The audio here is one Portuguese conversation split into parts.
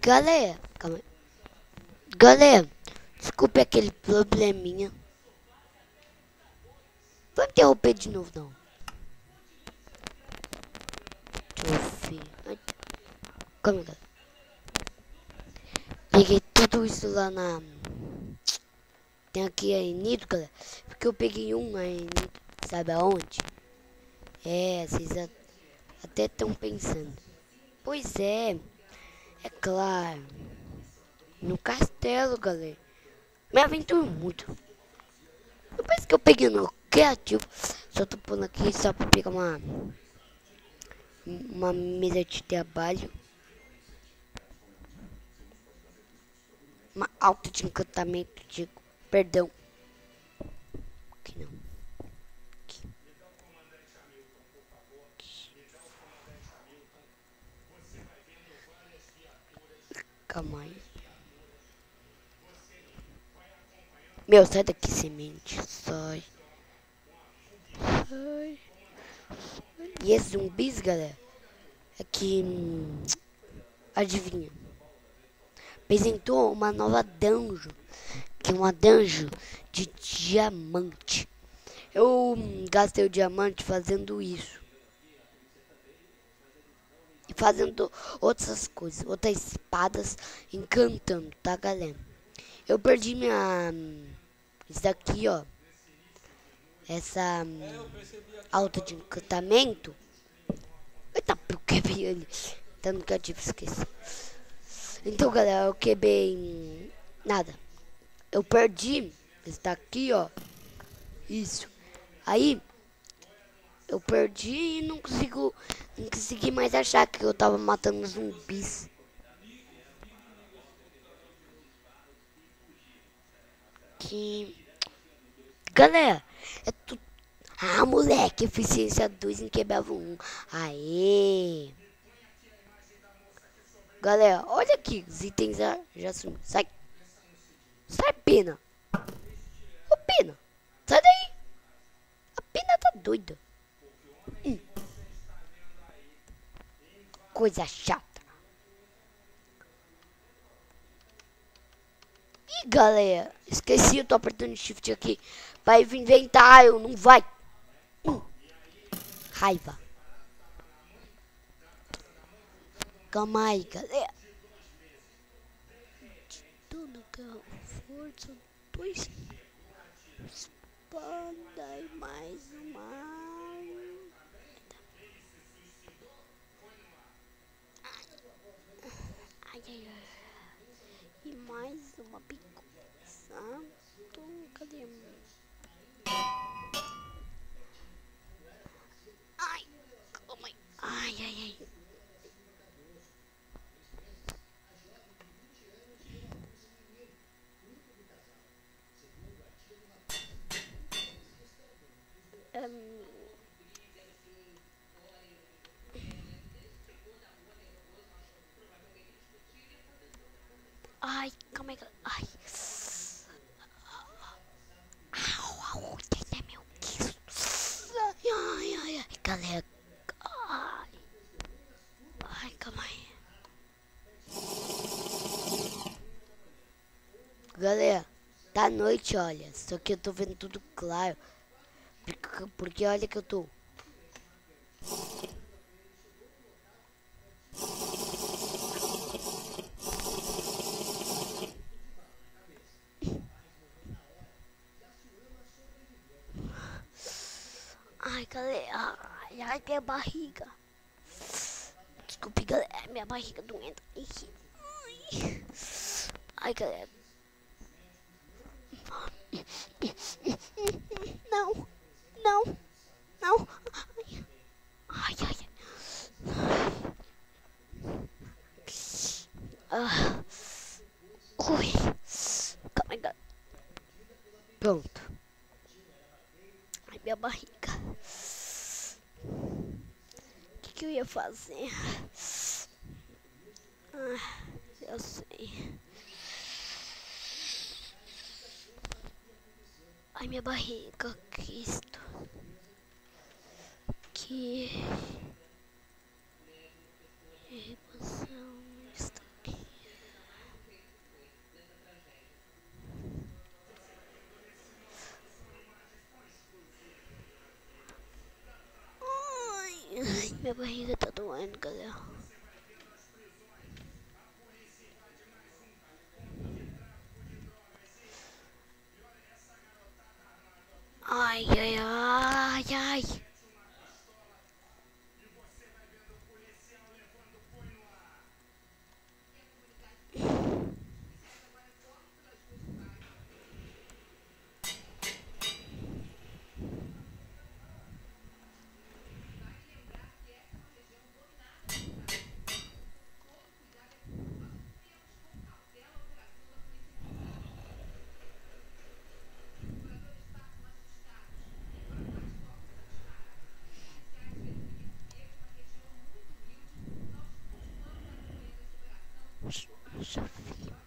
Galera, calma aí. Galera, desculpe aquele probleminha. Vou interromper de novo, não. Deixa eu ver. Ai, calma aí, galera. Peguei tudo isso lá na... Tem aqui a Enito, galera. Porque eu peguei um a Enito, sabe aonde? É, vocês até estão pensando. Pois é claro. No castelo, galera. Me aventuro muito. Depois que eu peguei no criativo, só tô pondo aqui só pra pegar uma mesa de trabalho. Uma alta de encantamento, digo. Perdão. Aqui não. Aqui. Calma aí. Meu, sai daqui, semente. Sai. Sai. E esses zumbis, galera, é que... adivinha. Apresentou uma nova dungeon. Que é uma dungeon de diamante. Eu gastei o diamante fazendo isso. E fazendo outras coisas. Outras espadas encantando, tá, galera? Eu perdi minha... isso daqui, ó. Essa alta de encantamento. Eita, eu quebrei ele. Tá no criativo, esqueci. Então, galera, eu quebrei... nada. Eu perdi esse daqui, ó. Isso. Aí, eu perdi e não consegui mais achar que eu tava matando zumbis. Que... galera, é tudo... ah, moleque, eficiência 2 em quebrava 1. Aê! Galera, olha aqui, os itens já sumiram. Sai! Sai, pena! Ô, pena! Sai daí! A pena tá doida. Coisa chata. Ih, galera, esqueci, eu tô apertando shift aqui. Vai vir inventário, não vai. Raiva. Calma aí, galera. De tudo que eu força, 2 espada e mais uma... ai, ai, ai. E mais uma pico. Santo, cadê? Ai, calma aí. Ai, ai, ai. Ai, calma aí. Ai. Au, é meu Deus. Ai, ai, ai, ai. Galera. Ai. Ai, calma aí. Galera, tá noite, olha. Só que eu tô vendo tudo claro. Porque olha que eu tô. Ai, galera. Ai, ai, minha barriga. Desculpe, galera. Minha barriga doendo. Ai, ai, galera. Não, não, não. Ai, ai, ai. Ah, ui. Calma aí, galera. Pronto. Ai, minha barriga. O que eu ia fazer? Ah, eu sei. Ai, minha barriga, Cristo. Que emoção está aqui. Minha barriga tá doendo, galera. Ai, ai, ai, ai. Sofia.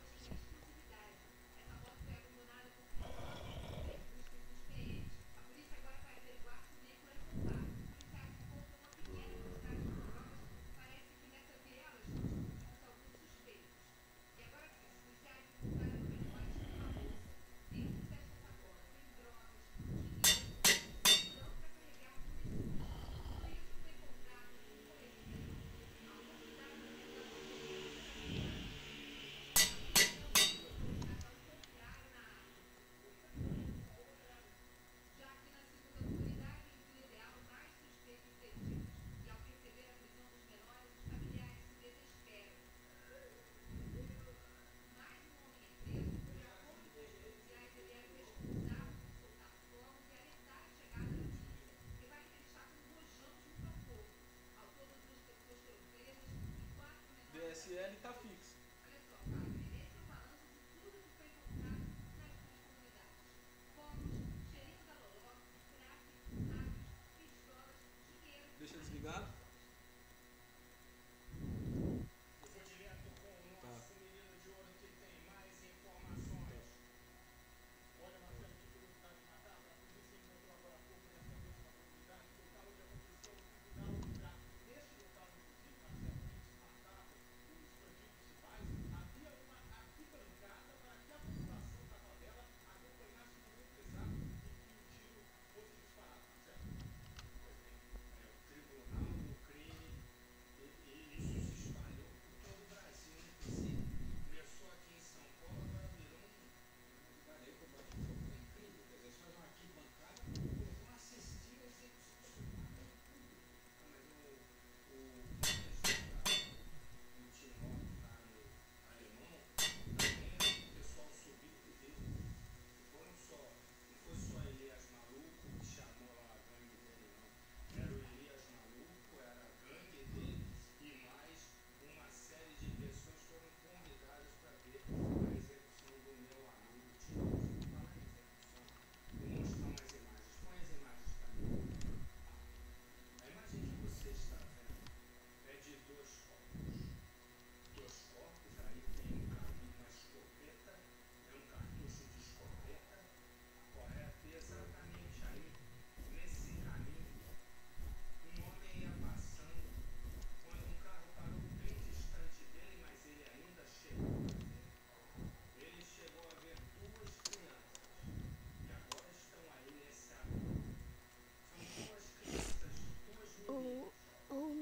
DSL tá fixo. Deixa desligado.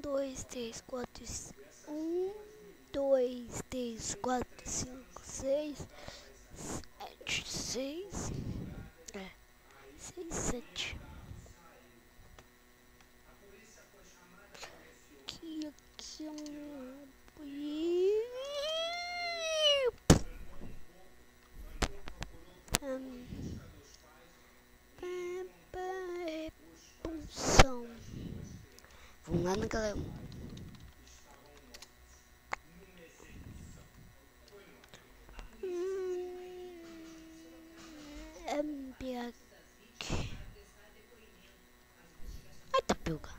Dois, três, quatro, dois, três, quatro, cinco, seis, sete, seis, seis, sete. Aqui, repulsão. Vamos lá naquela. Ai, tapioca.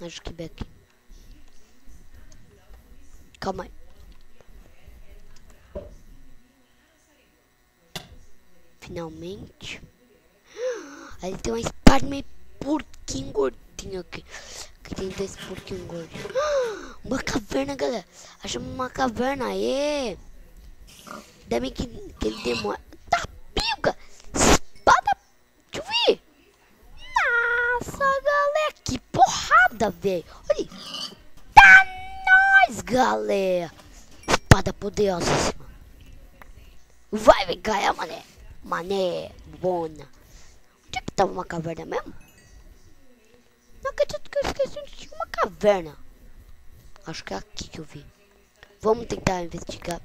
Acho que Beck. Calma aí. Finalmente. Aí tem uma Spider-Man porquinho gordinho aqui. Aqui tem dois porquinhos gordinhos. Uma caverna, galera. Achamos uma caverna. Aê! Ainda bem que ele demora. Tapioca! Espada! Deixa eu ver. Nossa, galera. Que porrada! espada, velho. Olha aí. Tá nóis, galera. Espada poderosíssima. Vai, vem cá, é, mané. Mané, bona. Onde é que tava uma caverna mesmo? Não acredito que eu esqueci de tinha uma caverna. Acho que é aqui que eu vi. Vamos tentar investigar.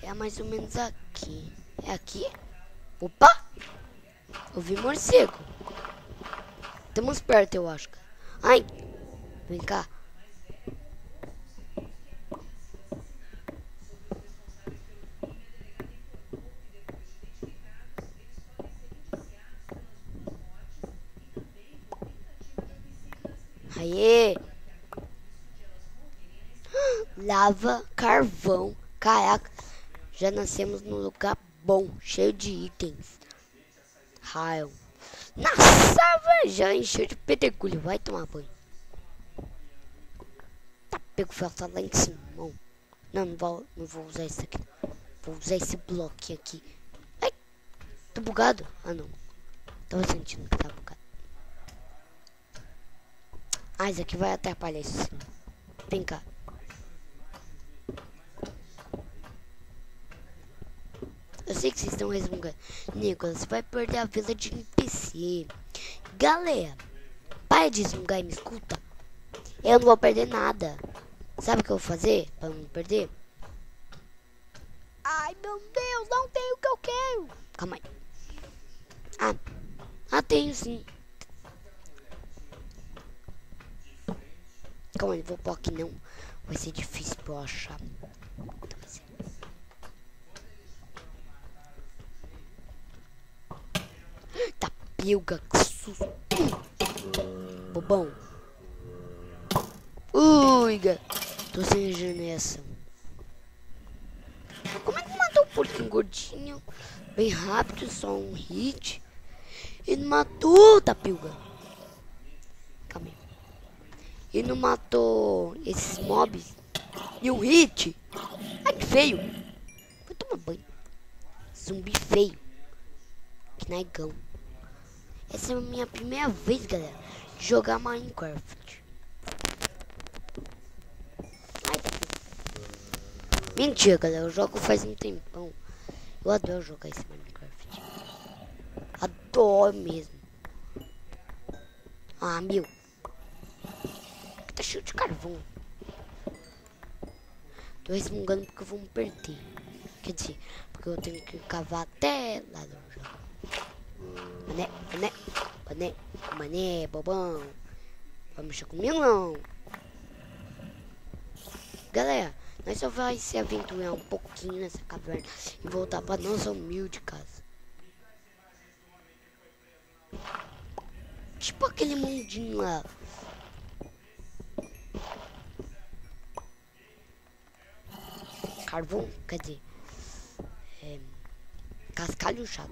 É mais ou menos aqui. É aqui? Opa! Eu vi morcego. Estamos perto, eu acho. Ai! Vem cá. Aê! Lava, carvão. Caraca, já nascemos num lugar bom, cheio de itens. Raio. Nossa, já encheu de pedregulho. Vai tomar banho. Tá pego falta lá em cima. Não, não vou usar isso aqui. Vou usar esse bloquinho aqui. Ai, tô bugado. Ah, não. Tava sentindo que tá bugado. Ah, isso aqui vai atrapalhar isso sim. Vem cá. Eu sei que vocês estão resmungando. Nicolas, você vai perder a vila de NPC. Galera, para de resmungar e me escuta. Eu não vou perder nada. Sabe o que eu vou fazer para não perder? Ai, meu Deus, não tenho o que eu quero. Calma aí. Ah, tenho sim. Calma aí, vou pôr aqui não. Vai ser difícil pra eu achar. Tá pilga, que susto. Bobão. Ui, tô sem regeneração. Como é que matou o porquinho gordinho? Bem rápido, só um hit. E não matou, Tapilga. Calma aí. E não matou esses mobs. E um hit. Ai, que feio. Vai tomar banho. Zumbi feio. Que negão. Essa é a minha primeira vez, galera, de jogar Minecraft. Ai, mentira, galera. Eu jogo faz um tempão. Eu adoro jogar esse Minecraft. Adoro mesmo. Ah, meu. Tá cheio de carvão. Tô resmungando porque eu vou me perder. Quer dizer, porque eu tenho que cavar até lá no jogo. Mané, bobão. Vai mexer comigo não. Galera, nós só vai se aventurar um pouquinho nessa caverna e voltar pra nossa humilde casa. Tipo aquele mundinho lá. Carvão, quer dizer, cascalho chato.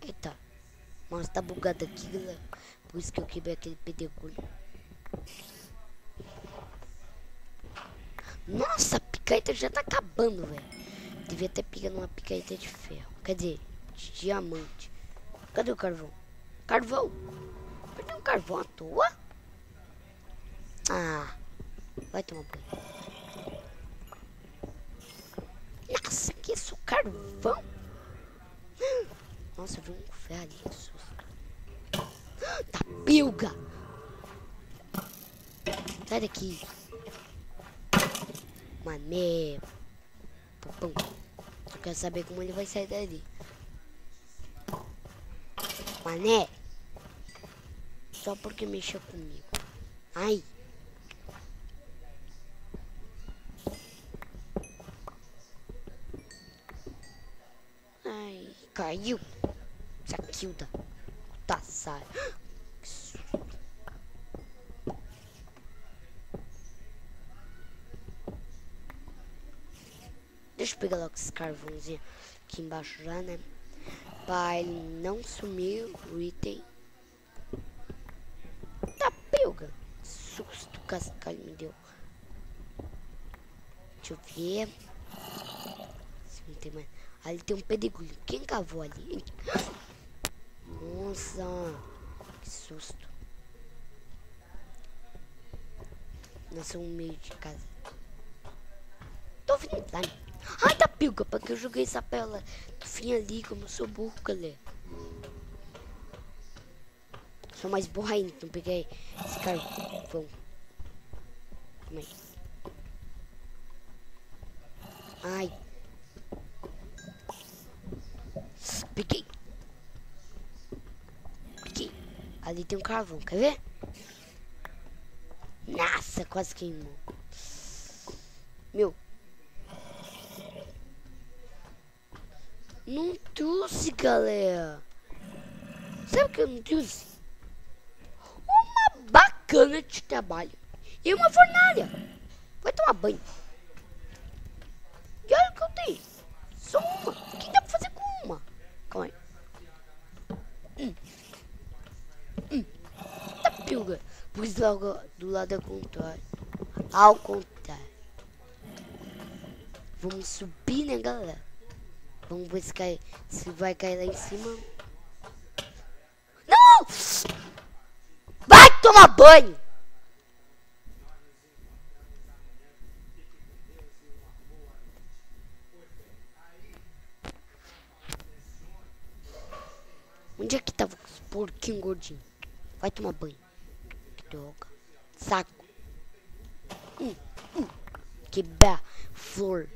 Eita, mas tá bugado aqui, galera. Por isso que eu quebrei aquele pedregulho. Nossa, a picareta já tá acabando, velho. Devia ter pegado uma picareta de ferro. Quer dizer, de diamante. Cadê o carvão? Carvão? Perdeu um carvão à toa? Ah, vai tomar banho. Nossa, que isso, carvão? Nossa, eu vi um ferro ali, que susto. Tá pilga! Sai daqui. Mané. Pum. Eu quero saber como ele vai sair dali. Mané. Só porque mexeu comigo. Ai. Ai, caiu. Saquilda. Tá, sai. Deixa eu pegar logo esse carvãozinho aqui embaixo já, né? Pra ele não sumir o item. Tá, pega. casca ele me deu. Deixa eu ver. Se não tem mais. Ali tem um pedregulho. Quem cavou ali? Nossa, que susto. Nossa, um meio de casa. Tô vindo lá. Ai, tá pilga, porque eu joguei essa pérola do fim ali, como eu sou burro, galera. Sou mais burro ainda, não peguei esse carvão. Calma aí. Ai. Peguei. Peguei. Ali tem um carvão, quer ver? Nossa, quase queimou. Meu. Não trouxe, galera. Sabe o que eu não trouxe? Uma bacana de trabalho. E uma fornalha. Vai tomar banho. E olha o que eu tenho. Só uma. O que dá pra fazer com uma? Calma aí. Tá pilga. Pus logo do lado ao contrário. Ao contrário. Vamos subir, né, galera? Vamos ver se vai cair lá em cima. Não! Vai tomar banho! Onde é que tava os porquinhos gordinhos? Vai tomar banho. Que droga. Saco. Quebrar. Flor.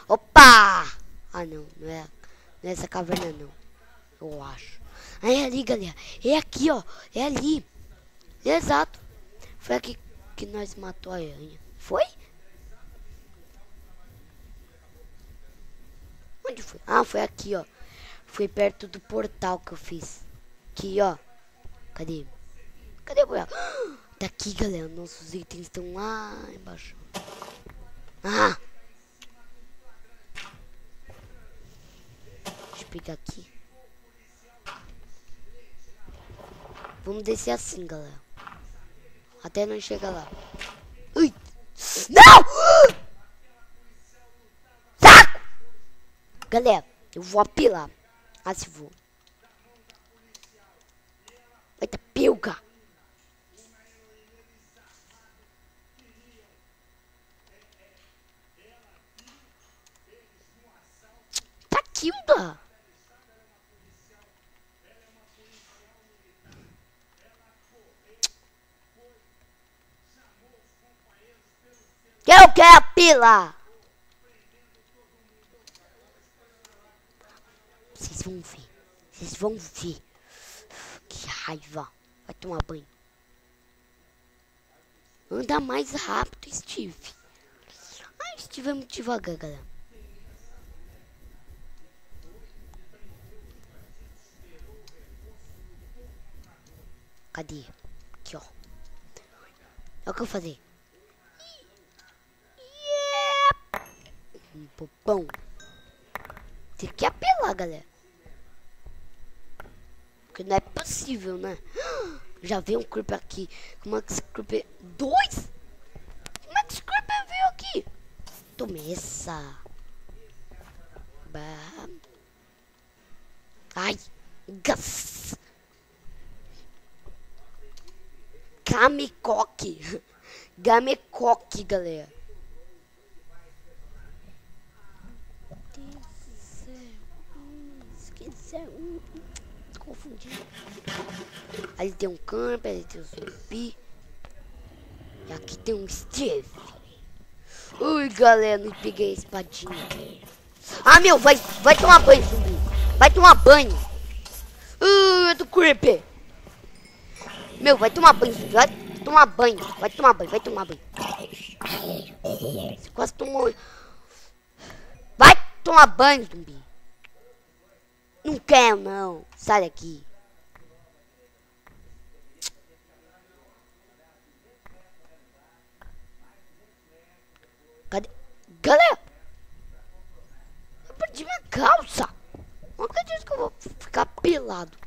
Opa! Ah, não. Não é essa caverna, não. Eu acho. Ah, é ali, galera. É aqui, ó. É ali. É exato. Foi aqui que nós matou a aranha. Foi? Onde foi? Ah, foi aqui, ó. Foi perto do portal que eu fiz. Aqui, ó. Cadê? Cadê o portal? Tá aqui, galera. Nossos itens estão lá embaixo. Ah! Deixa eu pegar aqui. Vamos descer assim, galera. Até não chegar lá. Ui! Não! Saco! Galera, eu vou apilar. Ah, se vou. Vai tá pilga. Tá Kilda. Eu quero apilar. Vocês vão ver. Vocês vão ver. Que raiva. Vai tomar banho. Anda mais rápido, Steve. Ai, Steve é muito devagar, galera. Cadê? Aqui, ó. Olha o que eu vou fazer. Um popão. Você quer apelar, galera. Porque não é possível, né? Já veio um creeper aqui. Como é que esse creeper... Dois? Como é que esse creeper veio aqui? Tome essa. Bah. Ai. Gas. Gamecoque. Gamecoque, galera. Confundindo. Ali tem um camper, ali tem um zumbi. E aqui tem um Steve. Ui, galera, não peguei a espadinha. Ah, meu, vai tomar banho, zumbi. Vai tomar banho. É do creeper. Meu, vai tomar banho, zumbi. Vai tomar banho. Vai tomar banho, vai tomar banho. Você quase tomou. Vai tomar banho, zumbi. Não quero, não. Sai daqui. Cadê? Galera! Eu perdi minha calça. Não acredito que eu vou ficar pelado.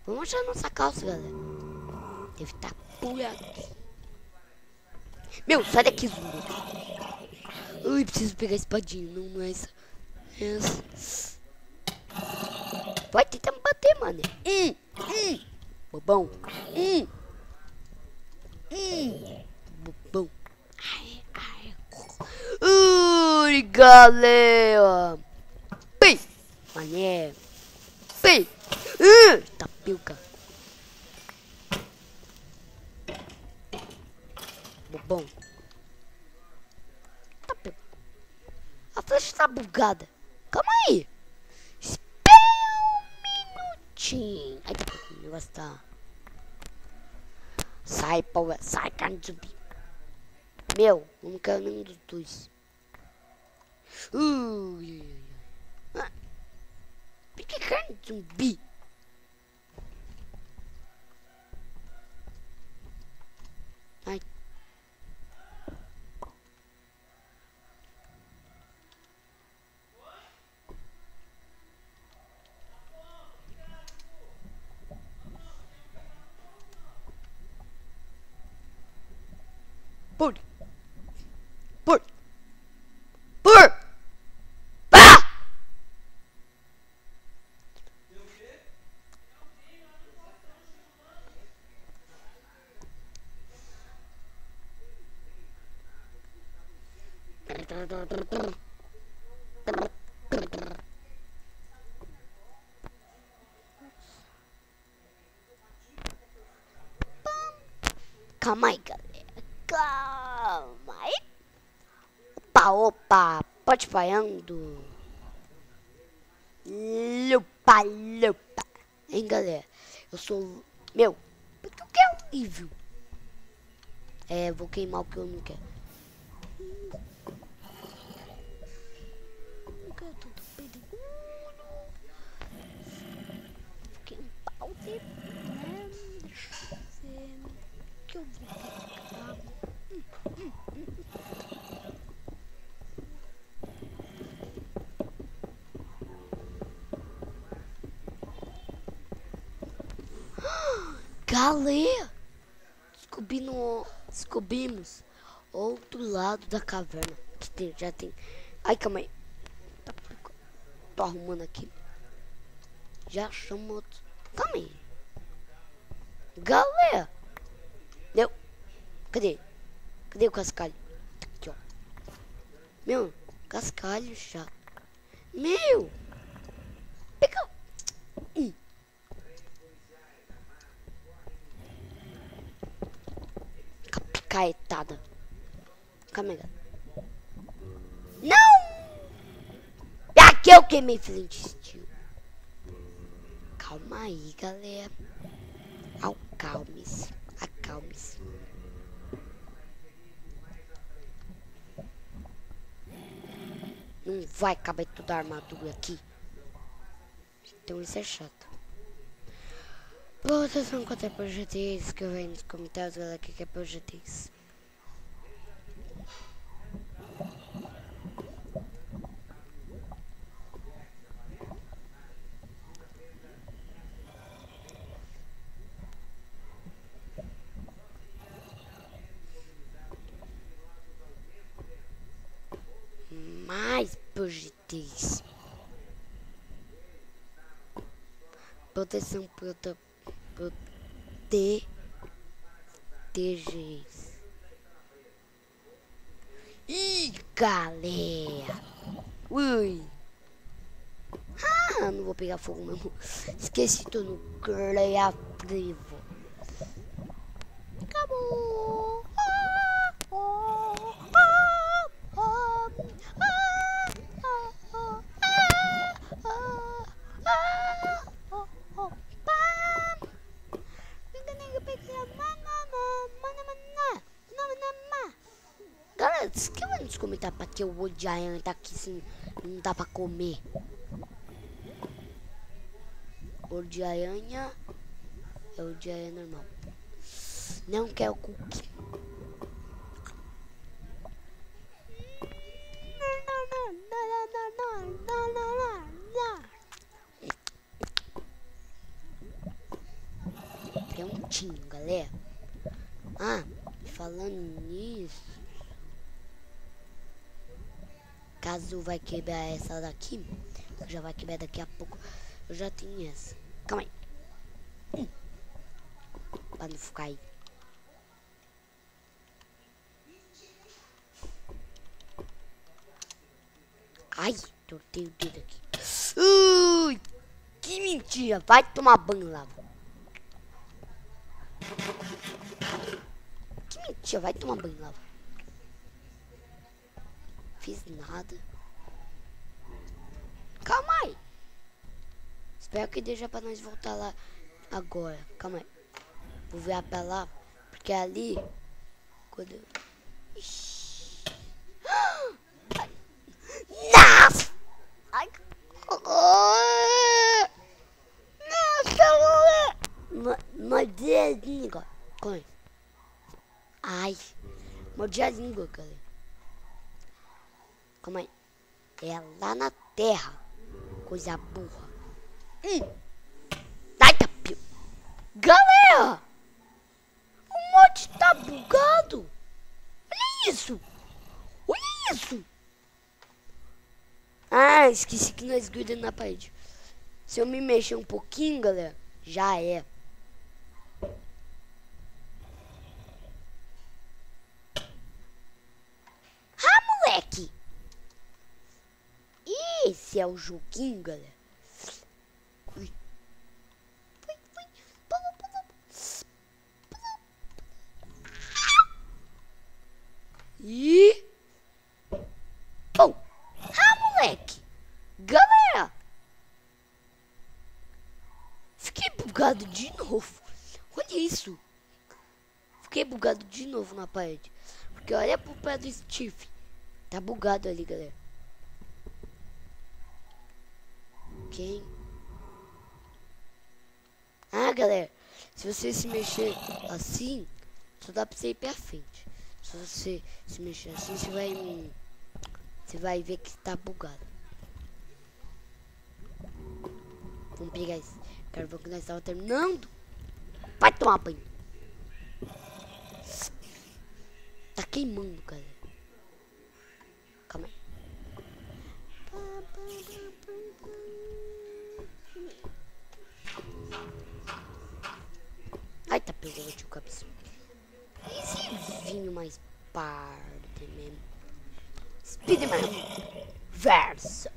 Vamos achar nossa calça, galera. Deve estar buraco. Meu, sai daqui, zumbi. Ai, preciso pegar a espadinha, não mais. Vai tentar me bater, mano. Bobão. Bobão. Ui, galera. Pei. Mané. Pei. Tapioca. Bobão. Tapioca. A flecha tá bugada. Calma aí. Espera um minutinho. Ai, tá, o negócio tá... Sai, Paula. Sai, carne de zumbi. Meu, não quero nenhum dos dois. Por que carne de zumbi? Ai. Por. Ah! Calma aí, galera. Calma aí. Opa. Pode parando. Lupa. Hein, galera? Eu sou... Meu, porque eu quero horrível. Vou queimar o que eu não quero. Eu quero tudo pedregulho. Vou queimar o dedo, né? Deixa eu ver. O que eu vou pegar? Galera, descobrimos outro lado da caverna. Que já tem. Ai, calma aí. Tô arrumando aqui. Já achamos outro. Calma aí. Galera. Deu. Cadê o cascalho? Aqui, ó. Meu, cascalho chato. Meu. Pega. Caetada. Calma aí. Não! Aqui eu queimei flint steel. Calma aí, galera. Acalme-se. Não vai caber toda a armadura aqui. Então isso é chato. Vocês vão encontrar projetis, escreve aí nos comentários, galera, o que é projetis. Mais projetis. Proteção proteges. Ih, galera. Ui. Não vou pegar fogo mesmo. Esqueci, tô no criativo. Acabou. Galera, escreva nos comentários pra que o olho de aranha tá aqui se não dá pra comer. Olho de aranha é o de aranha normal. Não quero cookie. Prontinho, galera. Ah, falando nisso, caso vai quebrar essa daqui, já vai quebrar daqui a pouco. Eu já tenho essa. Calma aí. Pra não ficar aí. Ai, tortei o dedo aqui. Ui, que mentira. Vai tomar banho lá. Que mentira, vai tomar banho lá. Fiz nada. Calma aí. Espero que deixa pra nós voltar lá agora. Calma aí. Vou virar pra lá. Porque ali... Quando eu... Nossa! Ai! Nossa! Mordi a língua. Calma aí. Ai! Mordi a língua, galera. Calma aí. É lá na terra. Coisa burra. Ai, tá pio. Galera! O mod tá bugado. Olha isso. Olha isso. Ah, esqueci que nós grudamos na parede. Se eu me mexer um pouquinho, galera, já é. Ah, moleque. Esse é o joguinho, galera. Ui. Ui, ui. Pula, pula. E... Oh! Ah, moleque! Galera! Fiquei bugado de novo. Olha isso. Fiquei bugado de novo na parede. Porque olha pro pé do Steve. Tá bugado ali, galera. Quem? Ah, galera. Se você se mexer assim, só dá pra você ir pra frente. Se você se mexer assim, você vai ver que tá bugado. Vamos pegar esse carvão que nós estávamos terminando. Vai tomar banho. Tá queimando, galera. Calma aí. Ai, tá pegando de cabeça. Esse vinho mais pardo mesmo. Spiderman verso.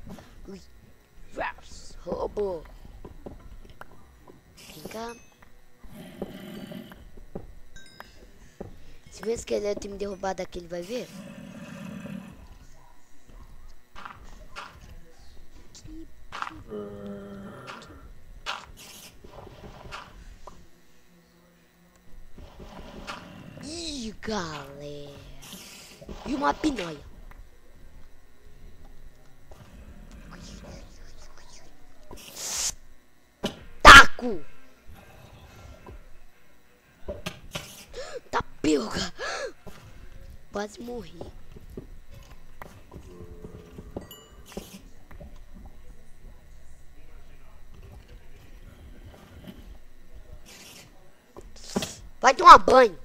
Verso. Robô. Vem cá. Se o esqueleto me derrubar daqui, ele vai ver. Ih, galera. E uma pinóia. Taco. Tapioca. Quase morri. Vai tomar banho.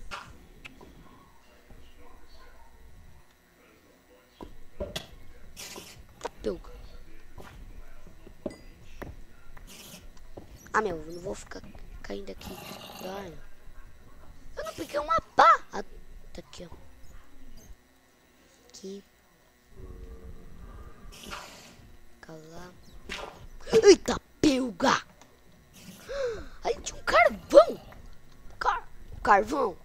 Tapioca. Ah, meu, eu não vou ficar caindo aqui. Olha. Eu não peguei uma pá. Ah, tá aqui, ó. Aqui. Calar. Eita, pelga! Aí tinha um carvão. Carvão.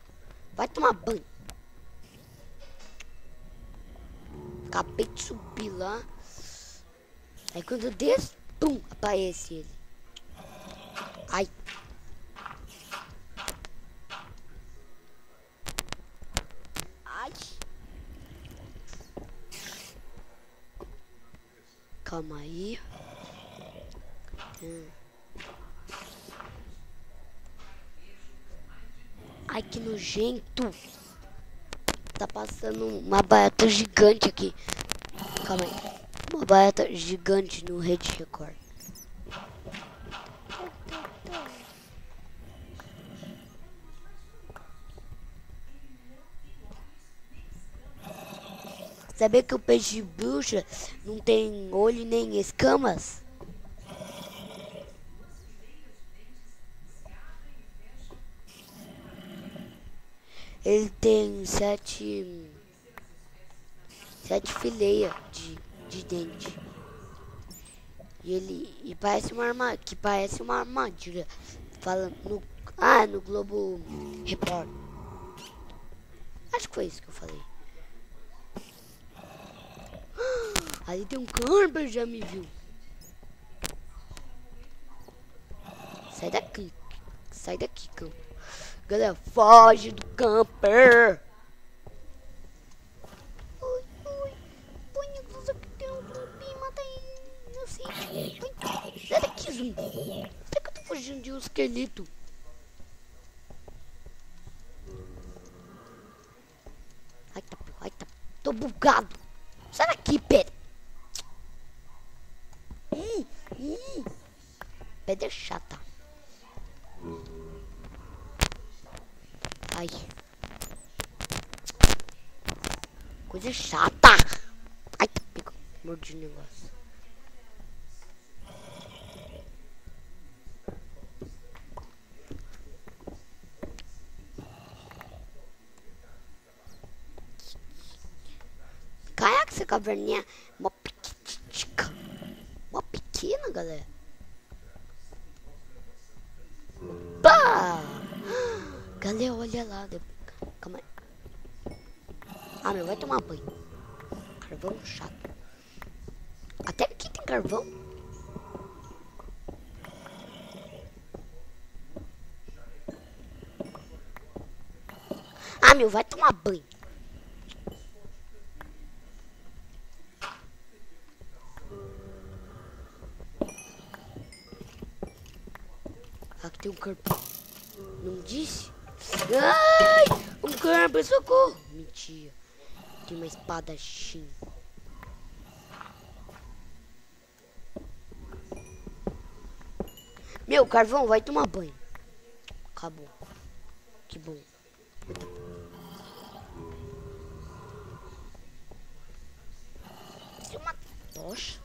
Vai tomar banho. Acabei de subir lá. Aí quando eu desço, pum, aparece ele. Ai. Ai. Calma aí. Ai, que nojento. Tá passando uma barata gigante aqui. Calma aí. Uma barata gigante no Rede Record. Sabia que o peixe bruxa não tem olho nem escamas? Ele tem sete fileiras de dente. E parece uma armadilha. Fala no Globo Repórter. Acho que foi isso que eu falei. Ali tem um camper, já me viu. Sai daqui, camper. Galera, foge do camper. Ui, põe a blusa que tem um zumbi, mata ele. Não sei. Sai daqui, zumbi. Por que eu tô fugindo de um esqueleto? Ai, tá. Tô bugado. Sai daqui, pedra. Pedra chata. Ai. Coisa chata. Ai, tá, pegou. Mordi o negócio. Caraca, essa caverninha mó pequitica. Mó pequena, galera. Pá! Galera, olha lá. Calma aí. Ah, meu, vai tomar banho. Carvão chato. Até aqui tem carvão. Ah, meu, vai tomar banho. Aqui tem um carvão. Não disse? Ai! Um carvão, socorro! Mentira. Tem uma espadachim. Meu, carvão, vai tomar banho. Acabou. Que bom. Tem uma tocha.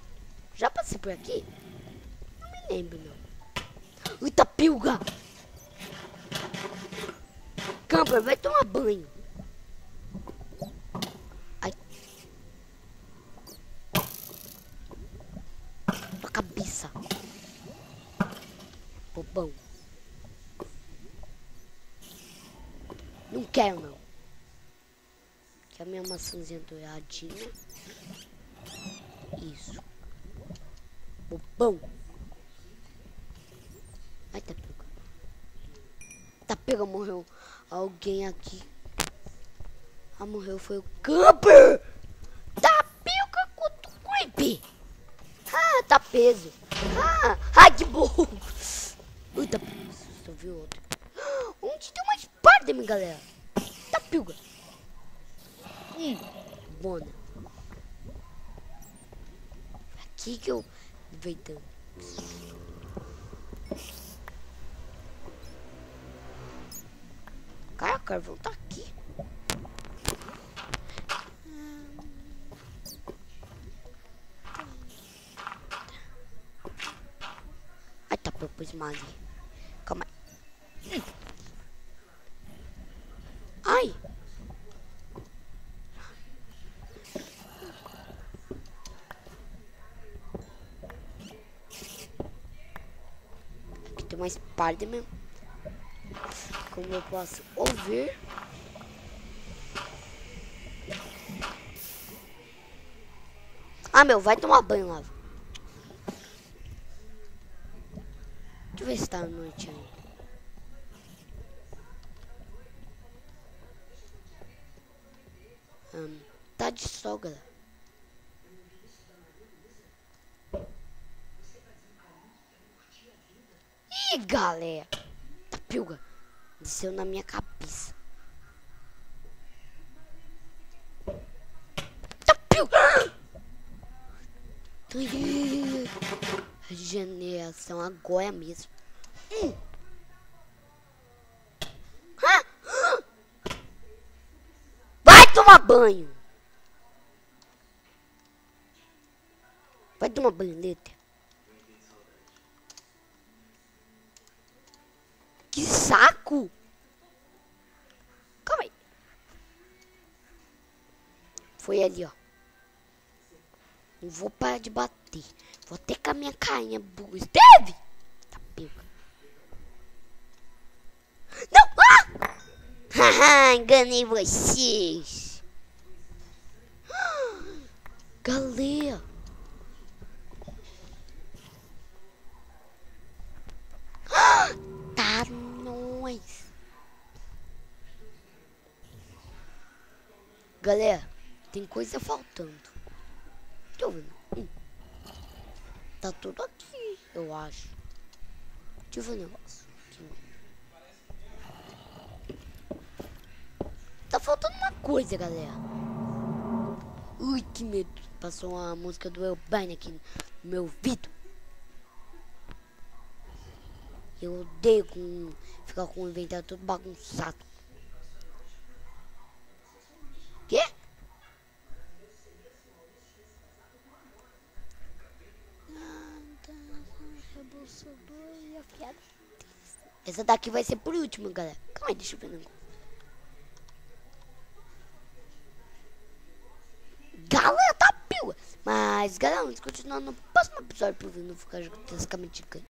Já passei por aqui? Não me lembro, não. Eita, pilga! Camper, vai tomar banho. Ai. A cabeça. Bobão. Não quero, não. Quer a minha maçãzinha douradinha. Isso. Bobão. Ai, tá pega. Tá pega, morreu alguém aqui. Ah, morreu foi o camper. Tá pega, quanto creepy. Ah, tá peso. Ah, ai, que burro. Ui, tá peso. Só viu outro. Onde tem uma espada, minha galera? Tá pega. Bona. Aqui que eu veio dando. Cara, o carvão tá aqui. Ai, tá, eu pus mal ali. Calma aí. Ai. Aqui tem uma espada mesmo. Como eu posso ouvir? Ah, meu, vai tomar banho lá. Deixa eu ver se tá à noite ainda. Tá de sol, galera. Ih, galera. Tá pilga. Desceu na minha cabeça. Tá pilga. Regeneração agora mesmo. Vai tomar banho. Vai tomar banho, letra. Que saco! Calma aí. Foi ali, ó. Não vou parar de bater. Vou até com a minha carinha burra. Esteve! Tá pega. Não! Ah! Haha, enganei vocês. Galera. Tá nóis. Galera, tem coisa faltando. Deixa eu ver. Tá tudo aqui, eu acho. Deixa eu ver o negócio. Tá faltando uma coisa, galera. Ui, que medo. Passou uma música do Elbine aqui no meu ouvido. Eu odeio ficar com o inventário todo bagunçado. Quê? Essa daqui vai ser por último, galera. Calma aí, deixa eu ver o negócio. Galera, tá pila. Mas, galera, vamos continuar no próximo episódio pra eu não ficar jogando